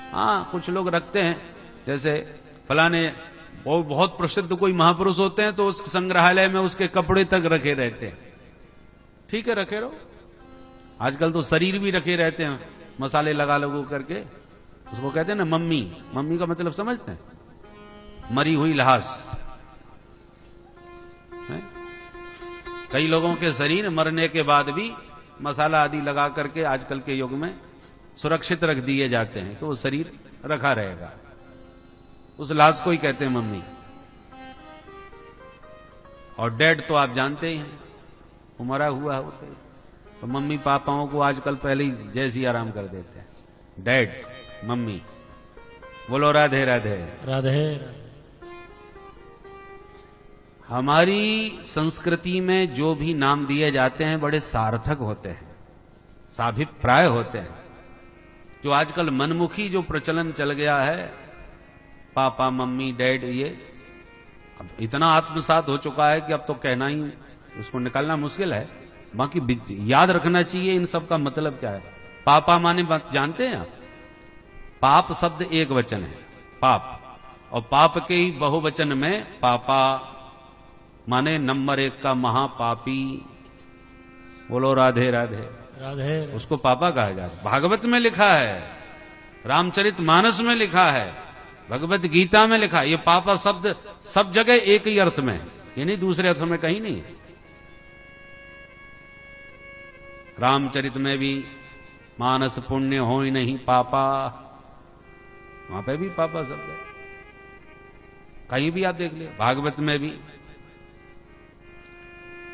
हाँ, कुछ लोग रखते हैं, जैसे फलाने वो बहुत प्रसिद्ध कोई महापुरुष होते हैं तो उस संग्रहालय में उसके कपड़े तक रखे रहते हैं। ठीक है, रखे रहो। आजकल तो शरीर भी रखे रहते हैं मसाले लगा लगो करके, उसको कहते हैं ना मम्मी। मम्मी का मतलब समझते हैं? मरी हुई लाश। कई लोगों के शरीर मरने के बाद भी मसाला आदि लगा करके आजकल के युग में सुरक्षित रख दिए जाते हैं, तो वो शरीर रखा रहेगा। उस लाश को ही कहते हैं मम्मी। और डेड तो आप जानते ही हैं, वो मरा हुआ होता है। तो मम्मी पापाओं को आजकल पहले ही जैसी आराम कर देते हैं, डेड मम्मी। बोलो राधे राधे राधे। हमारी संस्कृति में जो भी नाम दिए जाते हैं बड़े सार्थक होते हैं, साभिप्राय होते हैं। जो आजकल मनमुखी जो प्रचलन चल गया है, पापा मम्मी डैड, ये अब इतना आत्मसात हो चुका है कि अब तो कहना ही, उसको निकालना मुश्किल है। बाकी याद रखना चाहिए इन सब का मतलब क्या है। पापा माने जानते हैं आप? पाप शब्द एक वचन है, पाप, और पाप के ही बहुवचन में पापा माने नंबर 1 का महापापी। बोलो राधे राधे राधे। उसको पापा कहा जाता है। भागवत में लिखा है, रामचरित मानस में लिखा है, भगवत गीता में लिखा है। ये पापा शब्द सब जगह एक ही अर्थ में, ये नहीं दूसरे अर्थ में कहीं नहीं। रामचरित में भी मानस पुण्य हो ही नहीं पापा, वहां पे भी पापा शब्द है। कहीं भी आप देख लिया, भागवत में भी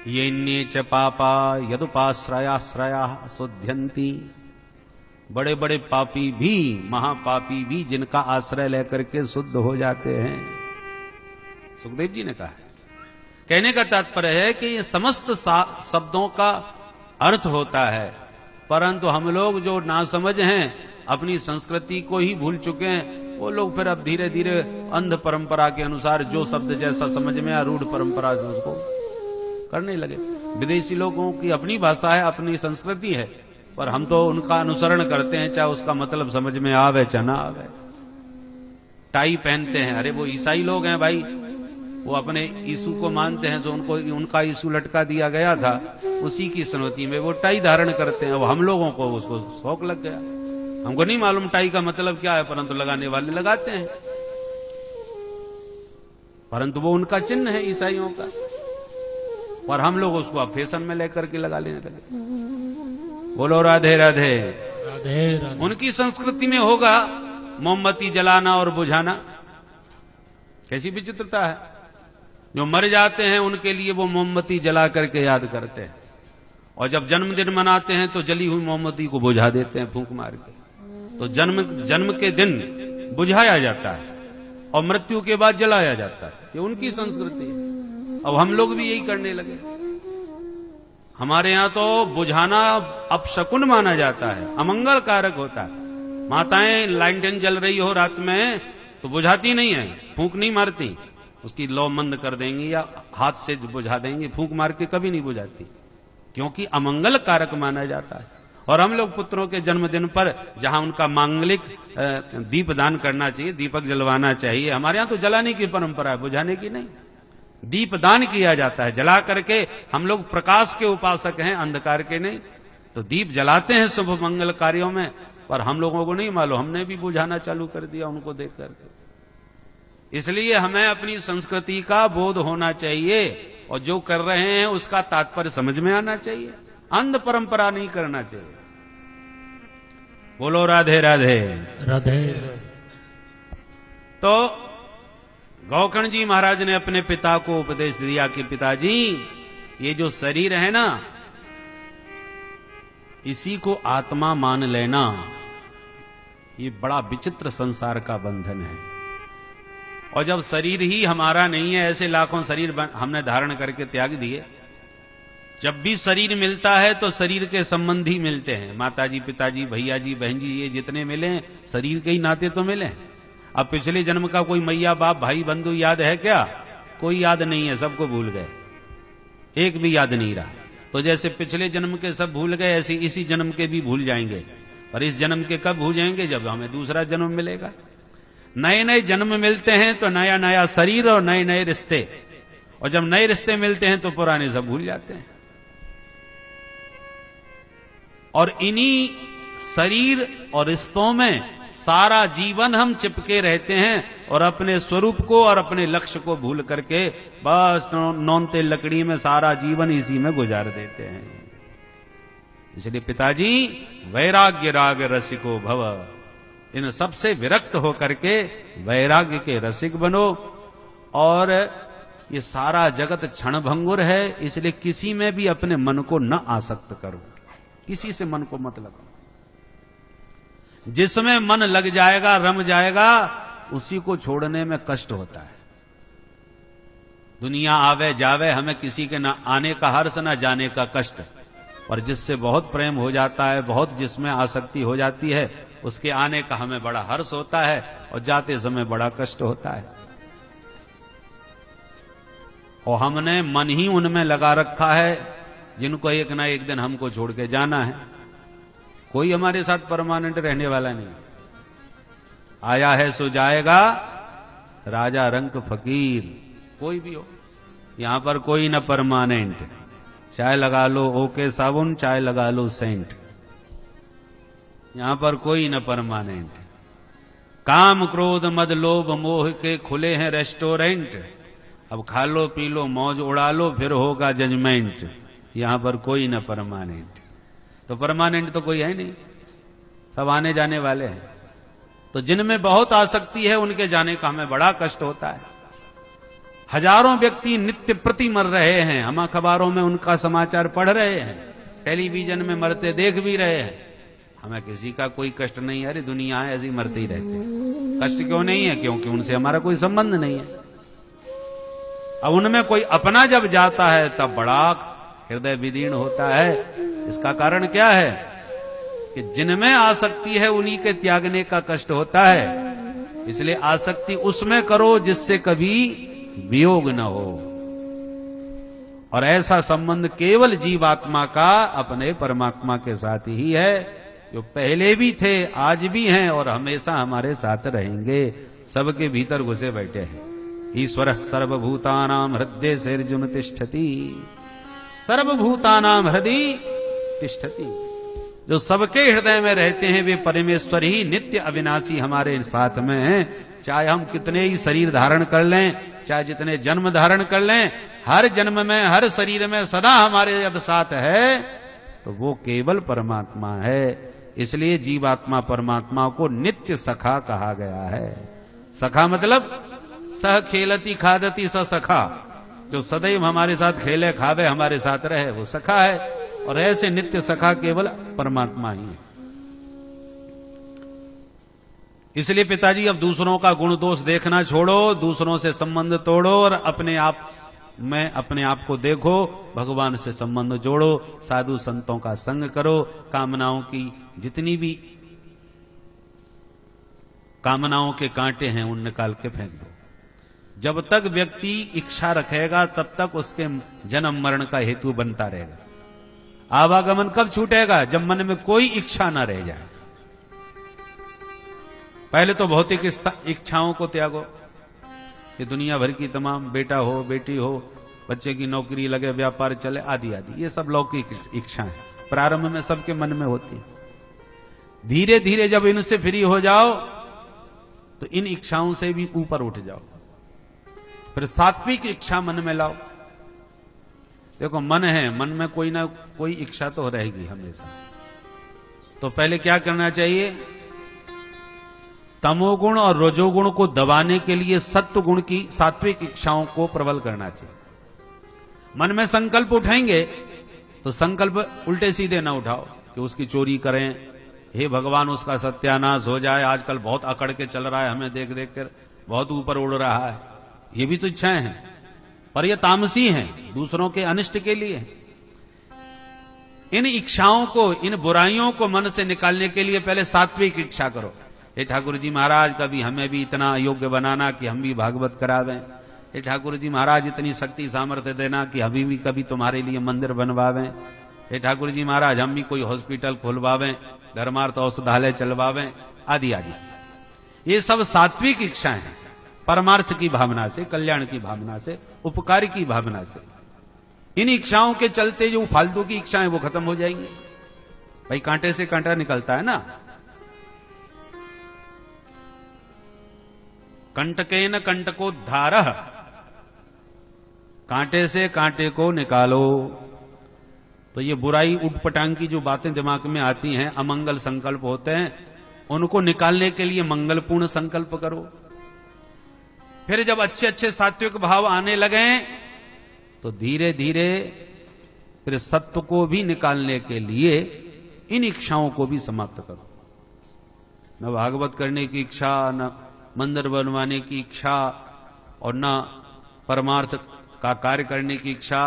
ये न्ये च पापा यदुपाश्रयाश्रया शुद्ध्यन्ति। बड़े बड़े पापी भी, महापापी भी जिनका आश्रय लेकर के शुद्ध हो जाते हैं। सुखदेव जी ने कहा है। कहने का तात्पर्य है कि ये समस्त शब्दों का अर्थ होता है, परंतु हम लोग जो नासमझ हैं, अपनी संस्कृति को ही भूल चुके हैं, वो लोग फिर अब धीरे धीरे अंध परंपरा के अनुसार जो शब्द जैसा समझ में, रूढ़ परंपरा से उसको करने लगे। विदेशी लोगों की अपनी भाषा है, अपनी संस्कृति है, पर हम तो उनका अनुसरण करते हैं, चाहे उसका मतलब समझ में आवे चाहे ना आवे। टाई पहनते हैं, अरे वो ईसाई लोग हैं भाई, वो अपने यीशु को मानते हैं, जो उनको उनका यीशु लटका दिया गया था, उसी की स्मृति में वो टाई धारण करते हैं। अब हम लोगों को उसको शौक लग गया। हमको नहीं मालूम टाई का मतलब क्या है, परंतु लगाने वाले लगाते हैं, परंतु वो उनका चिन्ह है ईसाइयों का, और हम लोग उसको अब फैशन में लेकर के लगा लेने लगे। बोलो राधे राधे राधे राधे। उनकी संस्कृति में होगा मोमबत्ती जलाना और बुझाना। कैसी विचित्रता है। जो मर जाते हैं उनके लिए वो मोमबत्ती जला करके याद करते हैं, और जब जन्मदिन मनाते हैं तो जली हुई मोमबत्ती को बुझा देते हैं फूंक मार के। तो जन्म के दिन बुझाया जाता है और मृत्यु के बाद जलाया जाता है। ये उनकी संस्कृति है। अब हम लोग भी यही करने लगे। हमारे यहां तो बुझाना अपशकुन माना जाता है, अमंगल कारक होता है। माताएं लालटेन जल रही हो रात में तो बुझाती नहीं है, फूंक नहीं मारती, उसकी लौ मंद कर देंगी या हाथ से बुझा देंगी, फूंक मार के कभी नहीं बुझाती, क्योंकि अमंगल कारक माना जाता है। और हम लोग पुत्रों के जन्मदिन पर जहां उनका मांगलिक दीप दान करना चाहिए, दीपक जलवाना चाहिए, हमारे यहां तो जलाने की परंपरा है, बुझाने की नहीं। दीप दान किया जाता है, जला करके। हम लोग प्रकाश के उपासक हैं, अंधकार के नहीं। तो दीप जलाते हैं शुभ मंगल कार्यों में, पर हम लोगों को नहीं मालूम, हमने भी बुझाना चालू कर दिया उनको देख करके। इसलिए हमें अपनी संस्कृति का बोध होना चाहिए, और जो कर रहे हैं उसका तात्पर्य समझ में आना चाहिए। अंध परंपरा नहीं करना चाहिए। बोलो राधे राधे राधे। तो गौकर्ण जी महाराज ने अपने पिता को उपदेश दिया कि पिताजी, ये जो शरीर है ना, इसी को आत्मा मान लेना। ये बड़ा विचित्र संसार का बंधन है। और जब शरीर ही हमारा नहीं है, ऐसे लाखों शरीर हमने धारण करके त्याग दिए। जब भी शरीर मिलता है तो शरीर के संबंधी मिलते हैं, माताजी पिताजी भैया जी बहन जी, ये जितने मिले हैं शरीर के ही नाते तो मिले। अब पिछले जन्म का कोई मैया बाप भाई बंधु याद है क्या? कोई याद नहीं है, सबको भूल गए, एक भी याद नहीं रहा। तो जैसे पिछले जन्म के सब भूल गए, ऐसे इसी जन्म के भी भूल जाएंगे। पर इस जन्म के कब भूलेंगे, जब हमें दूसरा जन्म मिलेगा। नए नए जन्म मिलते हैं तो नया नया शरीर और नए नए रिश्ते, और जब नए रिश्ते मिलते हैं तो पुराने सब भूल जाते हैं। और इन्हीं शरीर और रिश्तों में सारा जीवन हम चिपके रहते हैं और अपने स्वरूप को और अपने लक्ष्य को भूल करके बस नौनते लकड़ी में सारा जीवन इसी में गुजार देते हैं। इसलिए पिताजी वैराग्य राग रसिको भव, इन सबसे विरक्त होकर के वैराग्य के रसिक बनो। और ये सारा जगत क्षणभंगुर है, इसलिए किसी में भी अपने मन को न आसक्त करो, किसी से मन को मत लगाओ। जिसमें मन लग जाएगा, रम जाएगा, उसी को छोड़ने में कष्ट होता है। दुनिया आवे जावे, हमें किसी के ना आने का हर्ष ना जाने का कष्ट। और जिससे बहुत प्रेम हो जाता है, बहुत जिसमें आसक्ति हो जाती है, उसके आने का हमें बड़ा हर्ष होता है और जाते समय बड़ा कष्ट होता है। और हमने मन ही उनमें लगा रखा है जिनको एक ना एक दिन हमको छोड़ के जाना है। कोई हमारे साथ परमानेंट रहने वाला नहीं। आया है सो जाएगा, राजा रंक फकीर, कोई भी हो, यहां पर कोई न परमानेंट। चाय लगा लो ओके साबुन, चाय लगा लो सेंट, यहां पर कोई न परमानेंट। काम क्रोध मद लोभ मोह के खुले हैं रेस्टोरेंट, अब खा लो पी लो मौज उड़ा लो, फिर होगा जजमेंट। यहां पर कोई न परमानेंट। तो परमानेंट तो कोई है नहीं, सब आने जाने वाले हैं। तो जिनमें बहुत आसक्ति है उनके जाने का हमें बड़ा कष्ट होता है। हजारों व्यक्ति नित्य प्रति मर रहे हैं, हम अखबारों में उनका समाचार पढ़ रहे हैं, टेलीविजन में मरते देख भी रहे हैं। हमें किसी का कोई कष्ट नहीं है, अरे दुनिया है ऐसी मरते ही रहते हैं। कष्ट क्यों नहीं है? क्योंकि उनसे हमारा कोई संबंध नहीं है। अब उनमें कोई अपना जब जाता है तब बड़ा हृदय विदीर्ण होता है। इसका कारण क्या है कि जिनमें आसक्ति है उन्हीं के त्यागने का कष्ट होता है। इसलिए आसक्ति उसमें करो जिससे कभी वियोग न हो। और ऐसा संबंध केवल जीवात्मा का अपने परमात्मा के साथ ही है, जो पहले भी थे, आज भी हैं और हमेशा हमारे साथ रहेंगे। सबके भीतर घुसे बैठे हैं। ईश्वर सर्वभूतानाम हृदय से अर्जुन तिष्ठति, सर्वभूतानाम हृदय तिष्ठति। जो सबके हृदय में रहते हैं वे परमेश्वर ही नित्य अविनाशी हमारे साथ में हैं। चाहे हम कितने ही शरीर धारण कर लें, चाहे जितने जन्म धारण कर लें, हर जन्म में हर शरीर में सदा हमारे यद साथ है, तो वो केवल परमात्मा है। इसलिए जीवात्मा परमात्मा को नित्य सखा कहा गया है। सखा मतलब सह खेलती खादती स सखा, जो सदैव हमारे साथ खेले खावे हमारे साथ रहे, वो सखा है। और ऐसे नित्य सखा केवल परमात्मा ही है। इसलिए पिताजी अब दूसरों का गुण दोष देखना छोड़ो, दूसरों से संबंध तोड़ो और अपने आप में अपने आप को देखो, भगवान से संबंध जोड़ो, साधु संतों का संग करो, कामनाओं की जितनी भी कामनाओं के कांटे हैं उन निकाल के फेंक दो। जब तक व्यक्ति इच्छा रखेगा तब तक उसके जन्म मरण का हेतु बनता रहेगा। आवागमन कब छूटेगा? जब मन में कोई इच्छा ना रह जाए। पहले तो भौतिक इच्छाओं को त्यागो, ये दुनिया भर की तमाम, बेटा हो बेटी हो, बच्चे की नौकरी लगे, व्यापार चले, आदि आदि, ये सब लौकिक इच्छाएं प्रारंभ में सबके मन में होती। धीरे धीरे जब इनसे फ्री हो जाओ तो इन इच्छाओं से भी ऊपर उठ जाओ, फिर सात्विक इच्छा मन में लाओ। देखो मन है, मन में कोई ना कोई इच्छा तो रहेगी हमेशा। तो पहले क्या करना चाहिए? तमोगुण और रजोगुण को दबाने के लिए सत्व गुण की सात्विक इच्छाओं को प्रबल करना चाहिए। मन में संकल्प उठाएंगे तो संकल्प उल्टे सीधे ना उठाओ कि उसकी चोरी करें, हे भगवान उसका सत्यानाश हो जाए, आजकल बहुत अकड़ के चल रहा है, हमें देख देख कर बहुत ऊपर उड़ रहा है। ये भी तो इच्छाएं हैं, पर ये तामसी हैं, दूसरों के अनिष्ट के लिए। इन इच्छाओं को, इन बुराइयों को मन से निकालने के लिए पहले सात्विक इच्छा करो। हे ठाकुर जी महाराज, कभी हमें भी इतना योग्य बनाना कि हम भी भागवत करावें। हे ठाकुर जी महाराज, इतनी शक्ति सामर्थ्य देना कि अभी भी कभी तुम्हारे लिए मंदिर बनवावें। हे ठाकुर जी महाराज, हम भी कोई हॉस्पिटल खोलवावें, धर्मार्थ औषधालय चलवावें, आदि आदि। ये सब सात्विक इच्छाएं हैं, परमार्थ की भावना से, कल्याण की भावना से, उपकार की भावना से। इन इच्छाओं के चलते जो फालतू की इच्छाएं वो खत्म हो जाएंगी। भाई कांटे से कांटा निकलता है ना, कंटकेन कंटकोद्धारः, कांटे से कांटे को निकालो। तो ये बुराई उठपटांग की जो बातें दिमाग में आती हैं, अमंगल संकल्प होते हैं, उनको निकालने के लिए मंगलपूर्ण संकल्प करो। फिर जब अच्छे अच्छे सात्विक भाव आने लगे तो धीरे धीरे फिर सत्व को भी निकालने के लिए इन इच्छाओं को भी समाप्त करो। न भागवत करने की इच्छा, न मंदिर बनवाने की इच्छा, और न परमार्थ का कार्य करने की इच्छा,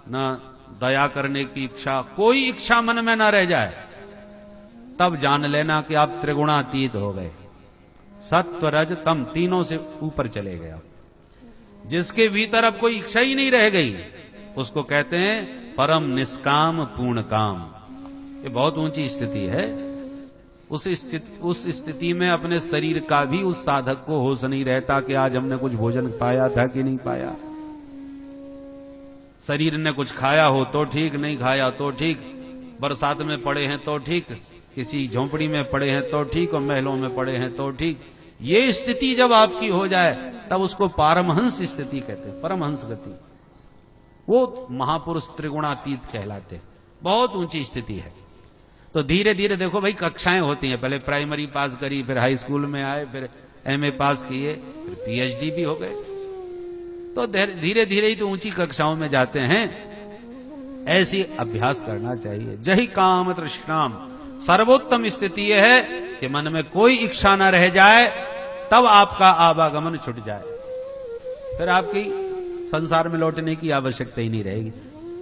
न दया करने की इच्छा, कोई इच्छा मन में न रह जाए। तब जान लेना कि आप त्रिगुणातीत हो गए, सत्व रज तम तीनों से ऊपर चले गए। जिसके भीतर अब कोई इच्छा ही नहीं रह गई, उसको कहते हैं परम निष्काम पूर्ण काम। ये बहुत ऊंची स्थिति है। उस स्थिति में अपने शरीर का भी उस साधक को होश नहीं रहता कि आज हमने कुछ भोजन पाया था कि नहीं पाया। शरीर ने कुछ खाया हो तो ठीक, नहीं खाया तो ठीक, बरसात में पड़े हैं तो ठीक, किसी झोंपड़ी में पड़े हैं तो ठीक, और महलों में पड़े हैं तो ठीक। ये स्थिति जब आपकी हो जाए तब उसको पारमहंस स्थिति कहते हैं, परमहंस गति। वो महापुरुष त्रिगुणातीत कहलाते, बहुत ऊंची स्थिति है। तो धीरे धीरे देखो भाई, कक्षाएं होती हैं, पहले प्राइमरी पास करी, फिर हाई स्कूल में आए, फिर एमए पास किए, फिर पीएचडी भी हो गए। तो धीरे धीरे ही तो ऊंची कक्षाओं में जाते हैं। ऐसी अभ्यास करना चाहिए। जही काम तृष्णाम, सर्वोत्तम स्थिति यह है कि मन में कोई इच्छा न रह जाए, तब आपका आवागमन छूट जाए। फिर आपकी संसार में लौटने की आवश्यकता ही नहीं रहेगी,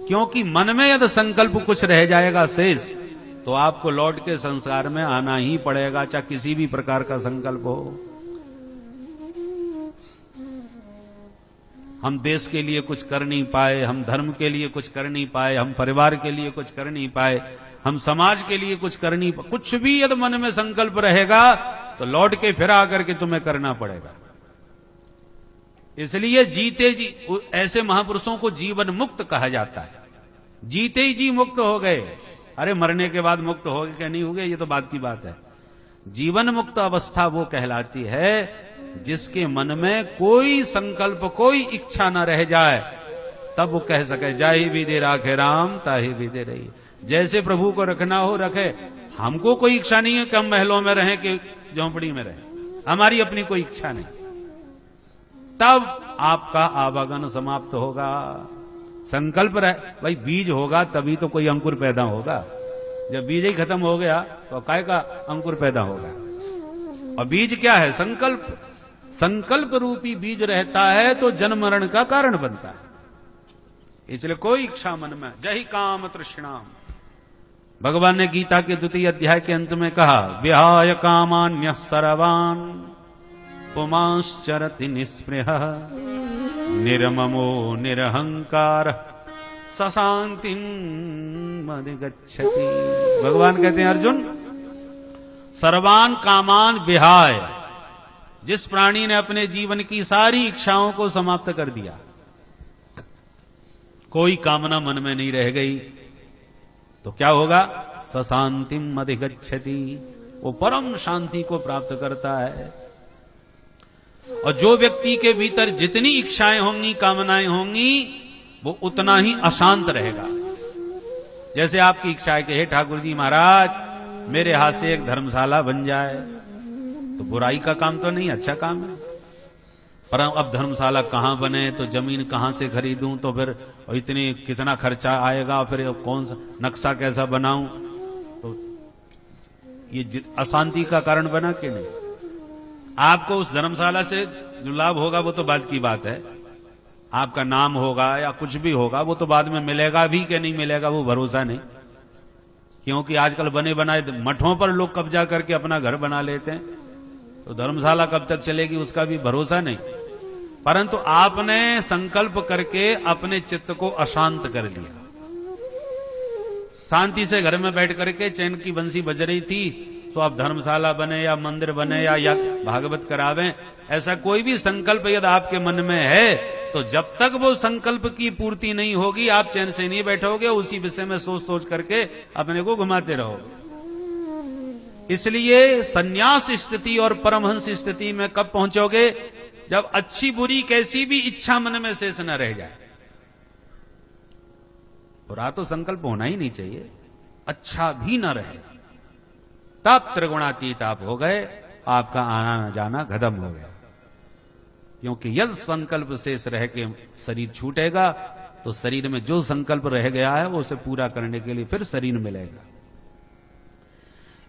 क्योंकि मन में यदि संकल्प कुछ रह जाएगा शेष, तो आपको लौट के संसार में आना ही पड़ेगा, चाहे किसी भी प्रकार का संकल्प हो। हम देश के लिए कुछ कर नहीं पाए, हम धर्म के लिए कुछ कर नहीं पाए, हम परिवार के लिए कुछ कर नहीं पाए, हम समाज के लिए कुछ कर नहीं पाए, कुछ भी यदि मन में संकल्प रहेगा तो लौट के फिर आकर के तुम्हें करना पड़ेगा। इसलिए जीते जी, ऐसे महापुरुषों को जीवन मुक्त कहा जाता है। जीते ही जी मुक्त हो गए। अरे मरने के बाद मुक्त हो गए क्या नहीं हो गए, ये तो बात की बात है। जीवन मुक्त अवस्था वो कहलाती है जिसके मन में कोई संकल्प, कोई इच्छा न रह जाए, तब वो कह सके जाहि विधि राखे राम ताहि विधि रही। जैसे प्रभु को रखना हो रखे। हमको कोई इच्छा नहीं है कि हम महलों में रहें कि झोंपड़ी में रहें, हमारी अपनी कोई इच्छा नहीं। तब आपका आवागमन समाप्त होगा। संकल्प रहे भाई, बीज होगा तभी तो कोई अंकुर पैदा होगा। जब बीज ही खत्म हो गया तो काय का अंकुर पैदा होगा। और बीज क्या है? संकल्प। संकल्प रूपी बीज रहता है तो जन्म मरण का कारण बनता है। इसलिए कोई इच्छा मन में, जही काम तृष्णाम। भगवान ने गीता के 2 अध्याय के अंत में कहा, विहाय कामान्यः सर्वान् पुमांश्चरति निःस्पृहः निर्ममो निरहंकार सशांतिं अधिगच्छति। भगवान कहते हैं अर्जुन, सर्वान कामान विहाय, जिस प्राणी ने अपने जीवन की सारी इच्छाओं को समाप्त कर दिया, कोई कामना मन में नहीं रह गई, तो क्या होगा? सशांतिं अधिगच्छति, वो परम शांति को प्राप्त करता है। और जो व्यक्ति के भीतर जितनी इच्छाएं होंगी, कामनाएं होंगी, वो उतना ही अशांत रहेगा। जैसे आपकी इच्छा है कि हे ठाकुर जी महाराज, मेरे हाथ से एक धर्मशाला बन जाए, तो बुराई का काम तो नहीं, अच्छा काम है। पर अब धर्मशाला कहां बने, तो जमीन कहां से खरीदूं, तो फिर इतनी कितना खर्चा आएगा, फिर कौन सा नक्शा कैसा बनाऊं, तो ये अशांति का कारण बना कि नहीं? आपको उस धर्मशाला से जो लाभ होगा वो तो बाद की बात है। आपका नाम होगा या कुछ भी होगा, वो तो बाद में मिलेगा भी कि नहीं मिलेगा वो भरोसा नहीं, क्योंकि आजकल बने बनाए मठों पर लोग कब्जा करके अपना घर बना लेते हैं, तो धर्मशाला कब तक चलेगी उसका भी भरोसा नहीं। परंतु आपने संकल्प करके अपने चित्त को अशांत कर लिया, शांति से घर में बैठ करके चैन की बंसी बज रही थी, तो अब धर्मशाला बने या मंदिर बने या भागवत करावें, ऐसा कोई भी संकल्प यदि आपके मन में है, तो जब तक वो संकल्प की पूर्ति नहीं होगी आप चैन से नहीं बैठोगे, उसी विषय में सोच सोच करके अपने को घुमाते रहोगे। इसलिए संन्यास स्थिति और परमहंस स्थिति में कब पहुंचोगे? जब अच्छी बुरी कैसी भी इच्छा मन में शेष न रह जाए। बुरा तो संकल्प होना ही नहीं चाहिए, अच्छा भी न रहे, तब त्रिगुणातीत आप हो गए, आपका आना जाना खत्म हो गया। क्योंकि यदि संकल्प शेष रह के शरीर छूटेगा तो शरीर में जो संकल्प रह गया है वो उसे पूरा करने के लिए फिर शरीर मिलेगा।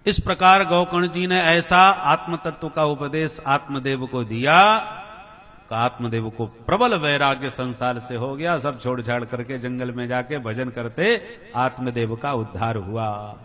इस प्रकार गौकर्ण जी ने ऐसा आत्म तत्व का उपदेश आत्मदेव को दिया कि आत्मदेव को प्रबल वैराग्य संसार से हो गया। सब छोड़ छाड़ करके जंगल में जाके भजन करते आत्मदेव का उद्धार हुआ।